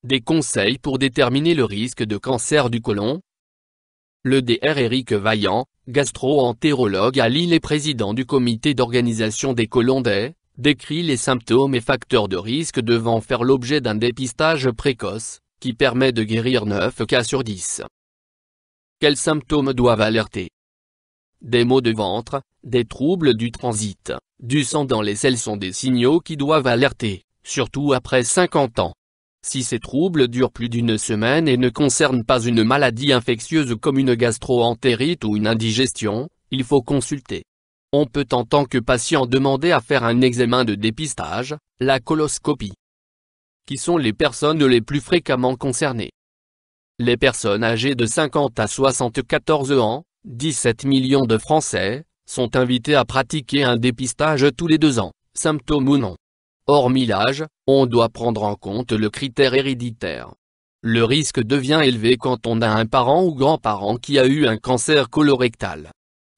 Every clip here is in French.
Des conseils pour déterminer le risque de cancer du côlon. Le Dr Éric Vaillant, gastro-entérologue à Lille et président du comité d'organisation des côlons décrit les symptômes et facteurs de risque devant faire l'objet d'un dépistage précoce, qui permet de guérir 9 cas sur 10. Quels symptômes doivent alerter? Des maux de ventre, des troubles du transit, du sang dans les selles sont des signaux qui doivent alerter, surtout après 50 ans. Si ces troubles durent plus d'une semaine et ne concernent pas une maladie infectieuse comme une gastro-entérite ou une indigestion, il faut consulter. On peut en tant que patient demander à faire un examen de dépistage, la coloscopie. Qui sont les personnes les plus fréquemment concernées? Les personnes âgées de 50 à 74 ans, 17 millions de Français, sont invitées à pratiquer un dépistage tous les 2 ans, symptômes ou non. Hormis l'âge, on doit prendre en compte le critère héréditaire. Le risque devient élevé quand on a un parent ou grand-parent qui a eu un cancer colorectal.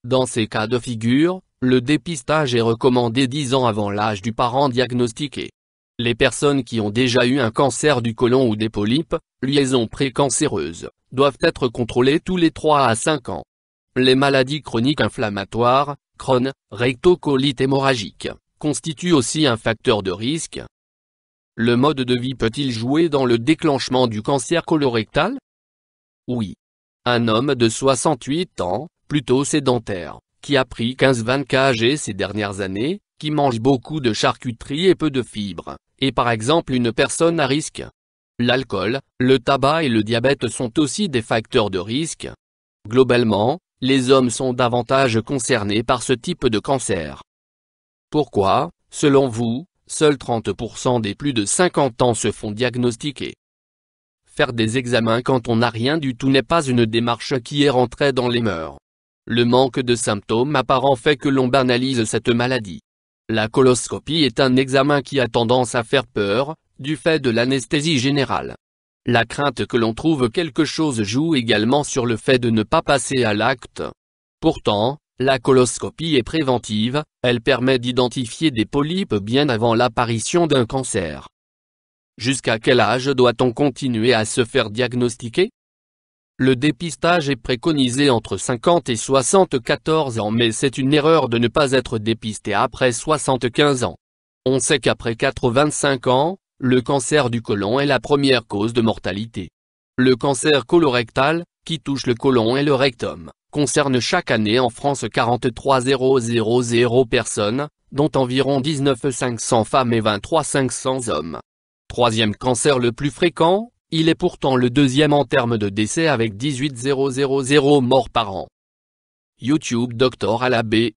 Dans ces cas de figure, le dépistage est recommandé 10 ans avant l'âge du parent diagnostiqué. Les personnes qui ont déjà eu un cancer du côlon ou des polypes, liaison précancéreuse, doivent être contrôlées tous les 3 à 5 ans. Les maladies chroniques inflammatoires, Crohn, rectocolite hémorragique, constituent aussi un facteur de risque. Le mode de vie peut-il jouer dans le déclenchement du cancer colorectal? Oui. Un homme de 68 ans, plutôt sédentaire, qui a pris 15-20 kg ces dernières années, qui mange beaucoup de charcuterie et peu de fibres, est par exemple une personne à risque. L'alcool, le tabac et le diabète sont aussi des facteurs de risque. Globalement, les hommes sont davantage concernés par ce type de cancer. Pourquoi, selon vous, seuls 30% des plus de 50 ans se font diagnostiquer? Faire des examens quand on n'a rien du tout n'est pas une démarche qui est rentrée dans les mœurs. Le manque de symptômes apparents fait que l'on banalise cette maladie. La coloscopie est un examen qui a tendance à faire peur, du fait de l'anesthésie générale. La crainte que l'on trouve quelque chose joue également sur le fait de ne pas passer à l'acte. Pourtant, la coloscopie est préventive, elle permet d'identifier des polypes bien avant l'apparition d'un cancer. Jusqu'à quel âge doit-on continuer à se faire diagnostiquer? Le dépistage est préconisé entre 50 et 74 ans mais c'est une erreur de ne pas être dépisté après 75 ans. On sait qu'après 85 ans, le cancer du côlon est la première cause de mortalité. Le cancer colorectal, qui touche le côlon et le rectum, concerne chaque année en France 43 000 personnes, dont environ 19 500 femmes et 23 500 hommes. Troisième cancer le plus fréquent, il est pourtant le deuxième en termes de décès avec 18 000 morts par an. YouTube Dr Alabé,